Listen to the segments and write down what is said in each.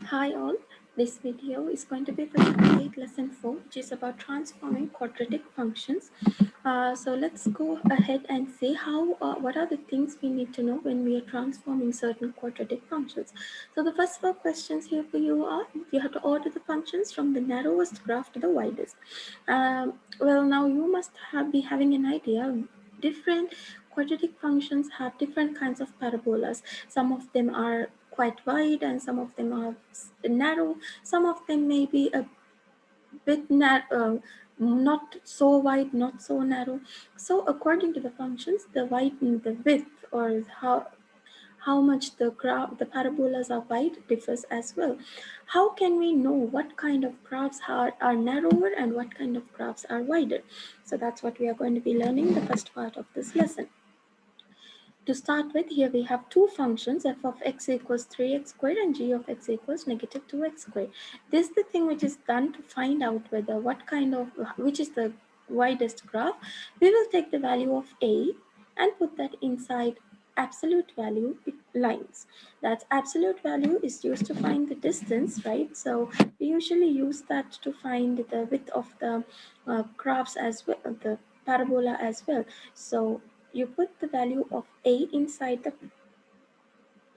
Hi all, this video is going to be for Chapter 8 Lesson 4, which is about transforming quadratic functions. So let's go ahead and see what are the things we need to know when we are transforming certain quadratic functions. So the first four questions here for you are, you have to order the functions from the narrowest graph to the widest. Well, now you must be having an idea. Different quadratic functions have different kinds of parabolas. Some of them are quite wide and some of them are narrow. Some of them may be a bit narrow, not so wide, not so narrow. So according to the functions, the width, or how much the parabolas are wide differs as well. How can we know what kind of graphs are narrower and what kind of graphs are wider? So that's what we are going to be learning the first part of this lesson. To start with, here we have two functions, f of x equals 3x squared and g of x equals negative 2x squared. This is the thing which is done to find out which is the widest graph. We will take the value of a and put that inside absolute value lines. That absolute value is used to find the distance, right? So we usually use that to find the width of the graphs as well, the parabola as well. So you put the value of a inside the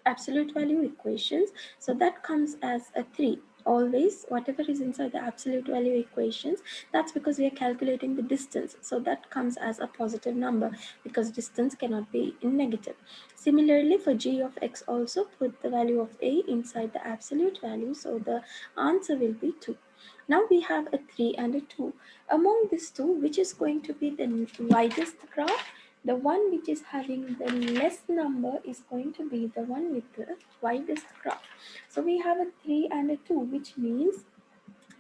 absolute value equations, so that comes as a 3. Always whatever is inside the absolute value equations, that's because we are calculating the distance, so that comes as a positive number because distance cannot be in negative. Similarly, for g of x, also put the value of a inside the absolute value, so the answer will be 2. Now we have a 3 and a 2. Among these two, which is going to be the widest graph? The one which is having the less number is going to be the one with the widest graph. So we have a 3 and a 2, which means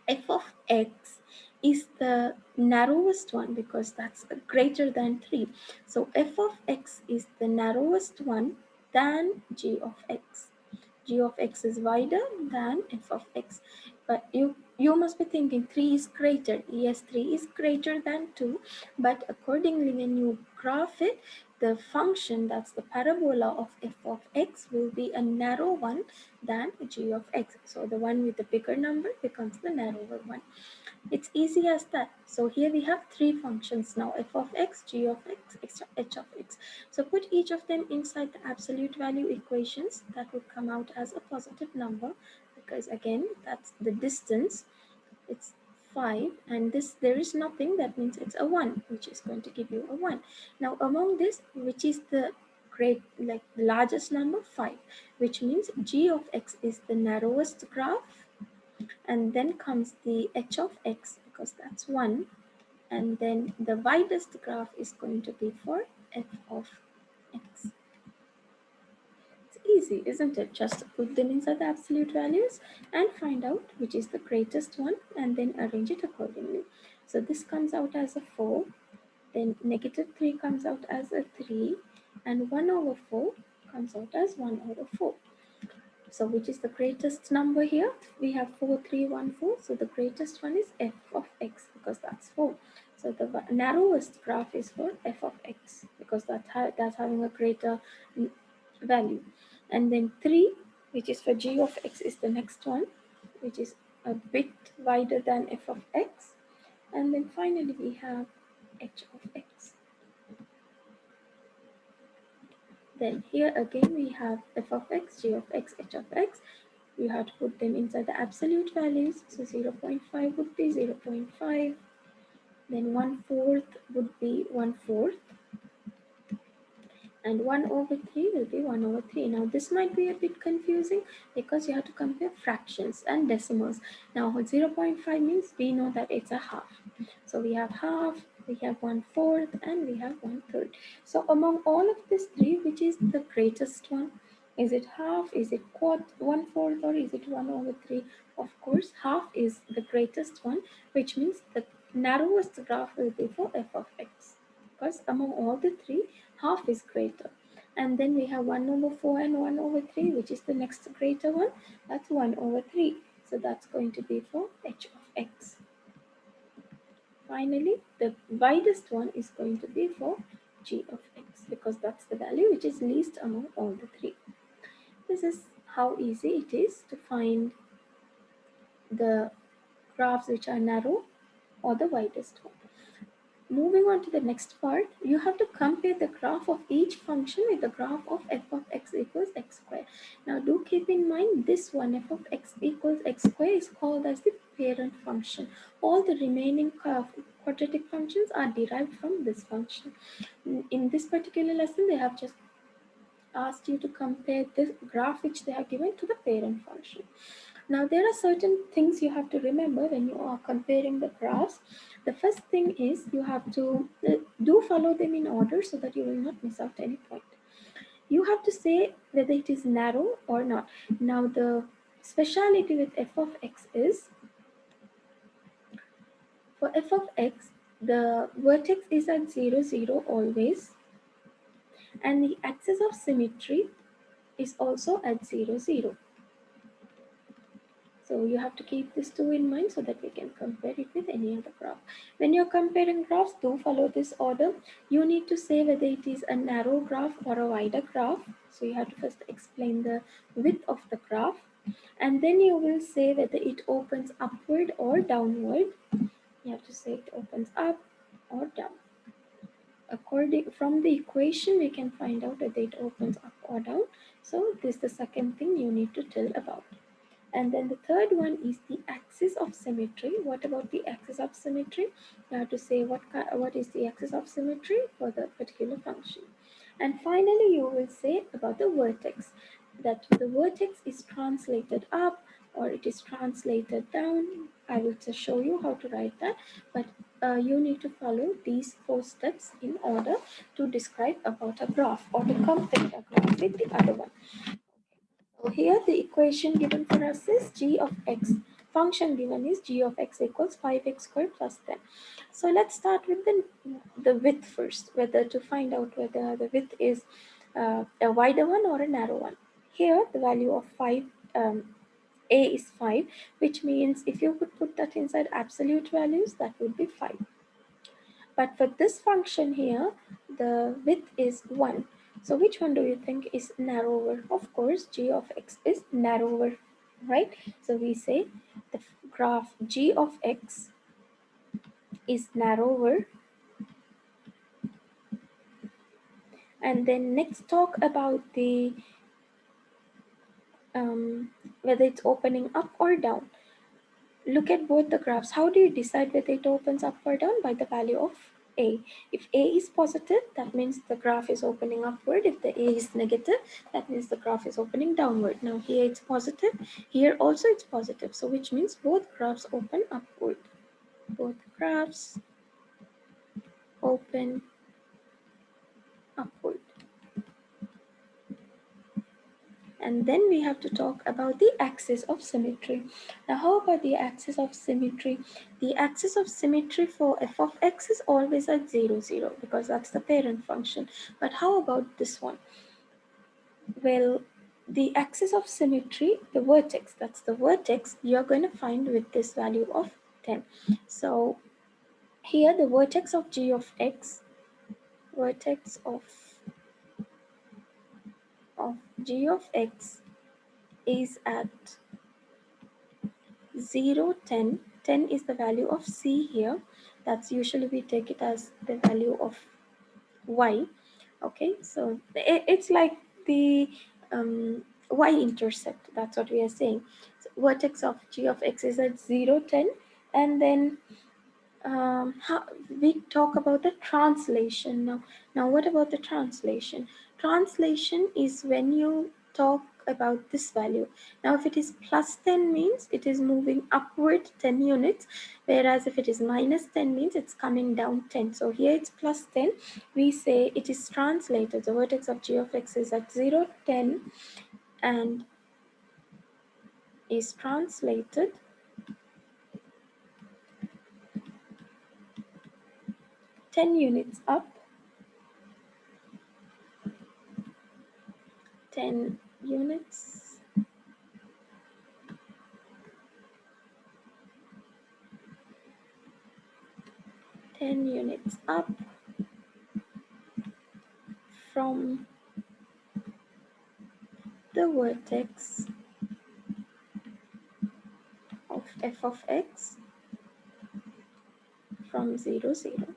f of x is the narrowest one because that's greater than 3. So f of x is the narrowest one than g of x. G of x is wider than f of x. But you must be thinking 3 is greater. Yes, 3 is greater than 2, but accordingly when you graph it, the function, that's the parabola of f of x, will be a narrow one than g of x. So the one with the bigger number becomes the narrower one. It's easy as that. So here we have three functions now, f of x, g of x, h of x. So put each of them inside the absolute value equations. That would come out as a positive number because again, that's the distance. It's 5, and this there is nothing, that means it's a 1, which is going to give you a 1. Now among this, which is the the largest number? 5, which means g of x is the narrowest graph, and then comes the h of x because that's 1, and then the widest graph is going to be for f of x. It's easy, isn't it? Just put them inside the absolute values and find out which is the greatest one and then arrange it accordingly. So this comes out as a 4, then negative 3 comes out as a 3, and 1 over 4 comes out as 1 over 4. So which is the greatest number here? We have 4, 3, 1, 4. So the greatest one is f of x because that's 4. So the narrowest graph is for f of x because that's having a greater value. And then 3, which is for g of x, is the next one, which is a bit wider than f of x. And then finally we have h of x. Then here again we have f of x, g of x, h of x. You have to put them inside the absolute values. So 0.5 would be 0.5. Then 1/4 would be 1/4. And 1 over 3 will be 1 over 3. Now this might be a bit confusing because you have to compare fractions and decimals. Now 0.5 means we know that it's a half. So we have half, we have 1/4, and we have 1/3. So among all of these three, which is the greatest one? Is it half, is it 1/4, or is it 1 over 3? Of course, half is the greatest one, which means the narrowest graph will be for f of x. Because among all the three, half is greater. And then we have 1 over 4 and 1 over 3, which is the next greater one. That's 1 over 3. So that's going to be for h of x. Finally, the widest one is going to be for g of x because that's the value which is least among all the three. This is how easy it is to find the graphs which are narrow or the widest one. Moving on to the next part, you have to compare the graph of each function with the graph of f of x equals x squared. Now do keep in mind this one, f of x equals x squared, is called as the parent function. All the remaining quadratic functions are derived from this function. In this particular lesson, they have just asked you to compare this graph which they have given to the parent function. Now there are certain things you have to remember when you are comparing the graphs. The first thing is you have to do follow them in order so that you will not miss out any point. You have to say whether it is narrow or not. Now the speciality with f of x is, for f of x, the vertex is at 0, 0 always, and the axis of symmetry is also at 0, 0. So you have to keep these two in mind so that we can compare it with any other graph. When you're comparing graphs, do follow this order. You need to say whether it is a narrow graph or a wider graph. So you have to first explain the width of the graph, and then you will say whether it opens upward or downward. You have to say it opens up or down. According from the equation, we can find out whether it opens up or down. So this is the second thing you need to tell about. And then the third one is the axis of symmetry. What about the axis of symmetry? You have to say what is the axis of symmetry for the particular function. And finally, you will say about the vertex, that the vertex is translated up or it is translated down. I will just show you how to write that, but you need to follow these 4 steps in order to describe about a graph or to compare a graph with the other one. So here the equation given for us is g of x. Function given is g of x equals 5x squared plus 10. So let's start with the width first, whether to find out whether the width is a wider one or a narrow one. Here the value of 5, a is 5, which means if you could put that inside absolute values, that would be 5. But for this function here, the width is 1. So which one do you think is narrower? Of course, g of x is narrower, right? So we say the graph g of x is narrower. And then next talk about the whether it's opening up or down. Look at both the graphs. How do you decide whether it opens up or down? By the value of a. If a is positive, that means the graph is opening upward. If the a is negative, that means the graph is opening downward. Now here it's positive, here also it's positive. So which means both graphs open upward. Both graphs open upward. And then we have to talk about the axis of symmetry. Now how about the axis of symmetry? The axis of symmetry for f of x is always at 0, 0 because that's the parent function. But how about this one? Well, the axis of symmetry, the vertex, that's the vertex you're going to find with this value of 10. So here the vertex of g of x, vertex of g of x is at 0, 10. 10 is the value of c here. That's usually we take it as the value of y. Okay, so it's like the y-intercept. That's what we are saying. So vertex of g of x is at 0, 10, and then we talk about the translation now. Now, what about the translation? Translation is when you talk about this value. Now, if it is plus 10 means it is moving upward 10 units, whereas if it is minus 10 means it's coming down 10. So here it's plus 10. We say it is translated. The vertex of g of x is at 0, 10 and is translated 10 units up, 10 units up from the vertex of f of x from 0, 0.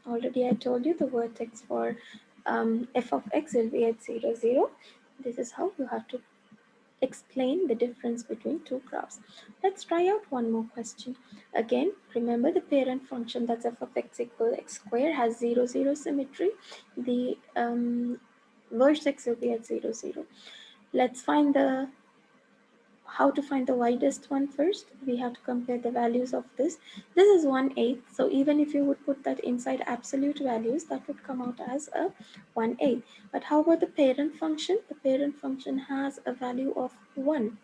Already I told you the vertex for f of x will be at 0, 0. This is how you have to explain the difference between two graphs. Let's try out one more question. Again, remember the parent function, that's f of x equal x square, has 0, 0 symmetry. The vertex will be at 0, 0. Let's find the how to find the widest one first. We have to compare the values of this. This is 1/8, so even if you would put that inside absolute values, that would come out as a 1/8. But how about the parent function? The parent function has a value of 1,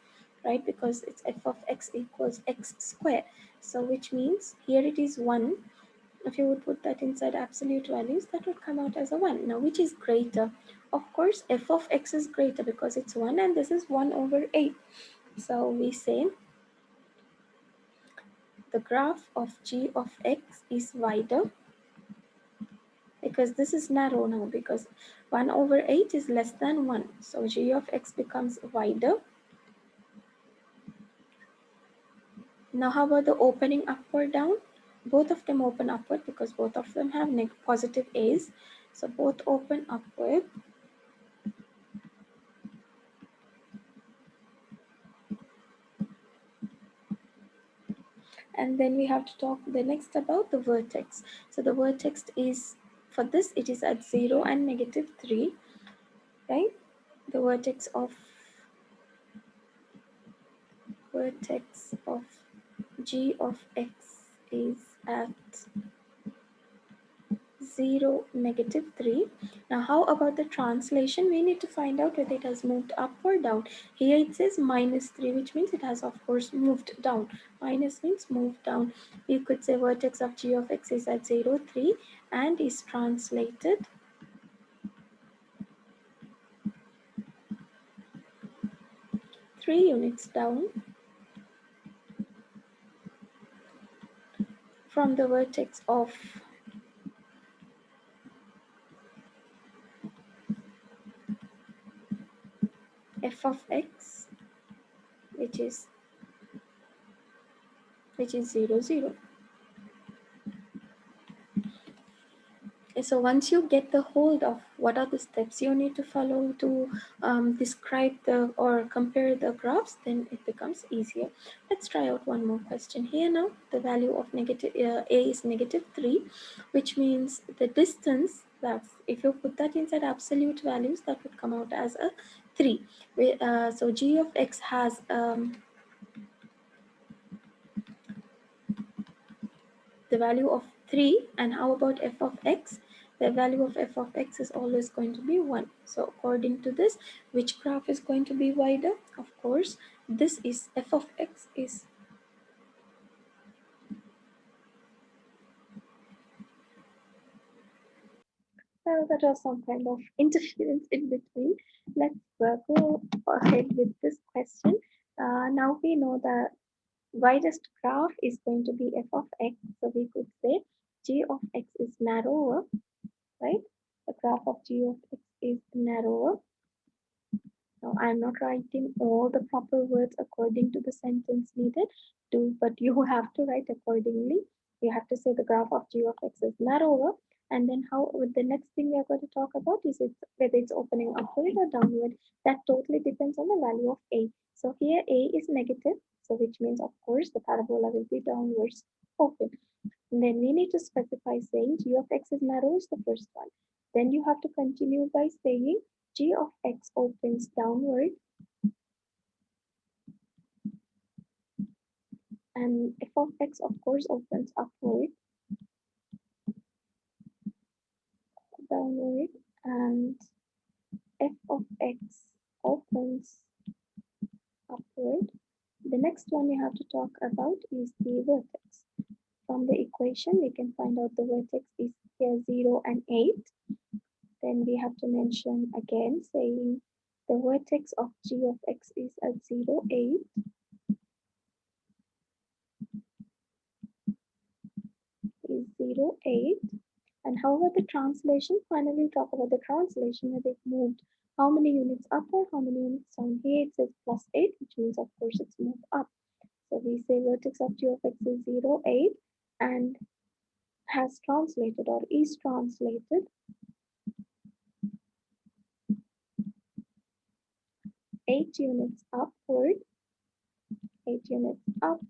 right? Because it's f of x equals x square. So which means here it is 1. If you would put that inside absolute values, that would come out as a 1. Now, which is greater? Of course, f of x is greater because it's 1 and this is 1 over 8. So we say the graph of g of x is wider because this is narrow now, because 1 over 8 is less than 1. So g of x becomes wider. Now how about the opening up or down? Both of them open upward because both of them have positive a's. So both open upward. And then we have to talk the next about the vertex. So the vertex is, for this it is at 0 and -3, right? The vertex of g of x is at 0, -3. Now how about the translation? We need to find out whether it has moved up or down. Here it says -3, which means it has of course moved down. Minus means moved down. You could say vertex of g of x is at 0, 3 and is translated 3 units down from the vertex of f of x, which is 0, 0. So once you get the hold of what are the steps you need to follow to describe the or compare the graphs, then it becomes easier. Let's try out one more question here now. The value of negative a is -3, which means the distance, that's if you put that inside absolute values, that would come out as a 3. So g of x has the value of 3, and how about f of x? The value of f of x is always going to be 1. So according to this, which graph is going to be wider? Of course, this is f of x is that was some kind of interference in between. Let's go ahead with this question. Now we know the widest graph is going to be f of x. So we could say g of x is narrower, right? The graph of g of x is narrower. Now, I'm not writing all the proper words according to the sentence needed, but you have to write accordingly. You have to say the graph of g of x is narrower, and then how with the next thing we are going to talk about is whether it's opening upward or downward. That totally depends on the value of a. So here a is negative, so which means of course the parabola will be downwards open. And then we need to specify saying g of x is narrow is the first one. Then you have to continue by saying g of x opens downward and f of x of course opens upward, downward, and f of x opens upward. The next one you have to talk about is the vertex. From the equation, we can find out the vertex is here 0 and 8. Then we have to mention again saying the vertex of g of x is at 0, 8. Is 0, 8. And how about the translation? Finally, talk about the translation, whether it moved how many units up or how many units down. Here it says +8, which means of course it's moved up. So we say vertex of g of x is 0, 8, and has translated or is translated 8 units upward, 8 units up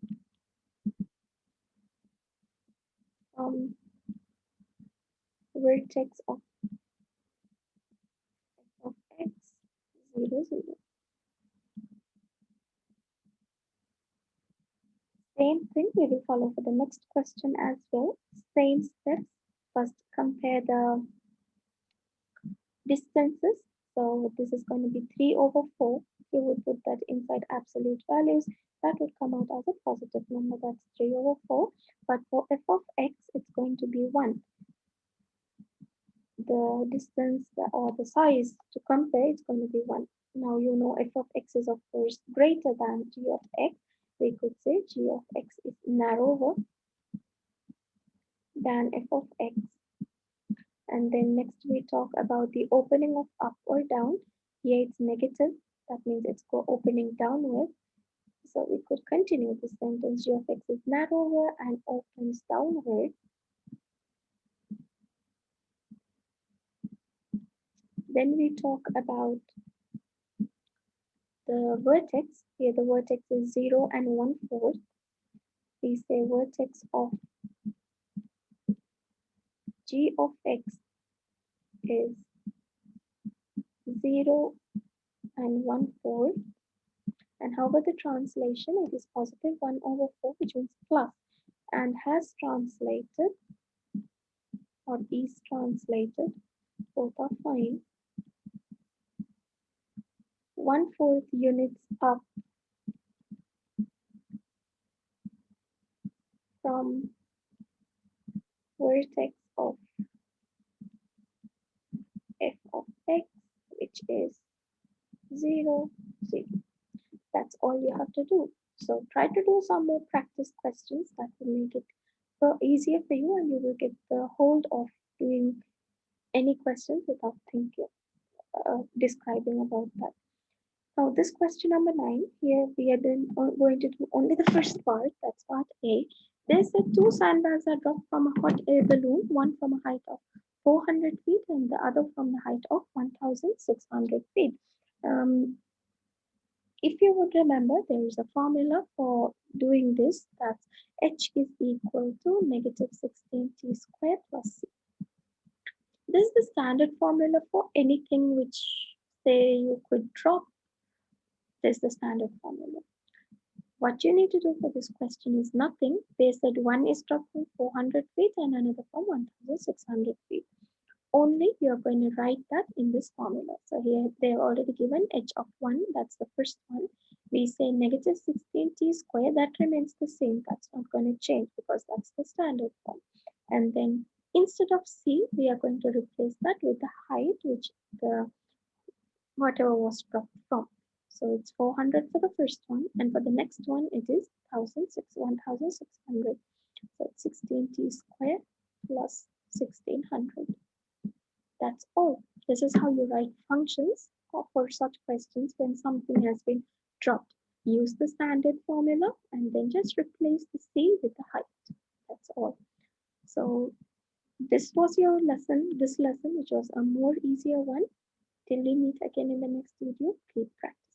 from vertex of x 0, 0. Same thing we will follow for the next question as well. Same steps. First compare the distances. So this is going to be 3 over 4. If you would put that inside absolute values, that would come out as a positive number. That's 3 over 4. But for f of x, it's going to be 1. The distance or the size to compare is going to be 1. Now you know f of x is of course greater than g of x. We could say g of x is narrower than f of x. And then next we talk about the opening of up or down. Here it's negative, that means it's opening downward. So we could continue this sentence. G of x is narrower and opens downward. Then we talk about the vertex. Here the vertex is 0 and 1/4. We say vertex of g of x is 0 and 1/4. And how about the translation? It is positive 1 over 4, which means plus, and has translated or is translated, both are fine, 1/4 units up from vertex of f of x, which is 0, 0. That's all you have to do. So try to do some more practice questions that will make it easier for you, and you will get the hold of doing any questions without thinking, describing about that. Now this question number 9, here we are then going to do only the first part, that's part A. They said 2 sandbags are dropped from a hot air balloon, one from a height of 400 feet and the other from the height of 1,600 feet. If you would remember, there is a formula for doing this, that's h is equal to negative 16t squared plus c. This is the standard formula for anything which say you could drop. This is the standard formula. What you need to do for this question is nothing. They said one is dropped from 400 feet and another from 1,600 feet. Only you're going to write that in this formula. So here they have already given h of 1, that's the first one. We say negative 16t squared, that remains the same. That's not going to change because that's the standard form. And then instead of c, we are going to replace that with the height, which the whatever was dropped from. So it's 400 for the first one, and for the next one it is 1,600. So it's 16t squared plus 1,600. That's all. This is how you write functions for such questions when something has been dropped. Use the standard formula and then just replace the c with the height. That's all. So this was your lesson, this lesson, which was a more easier one. Till we meet again in the next video, keep practicing.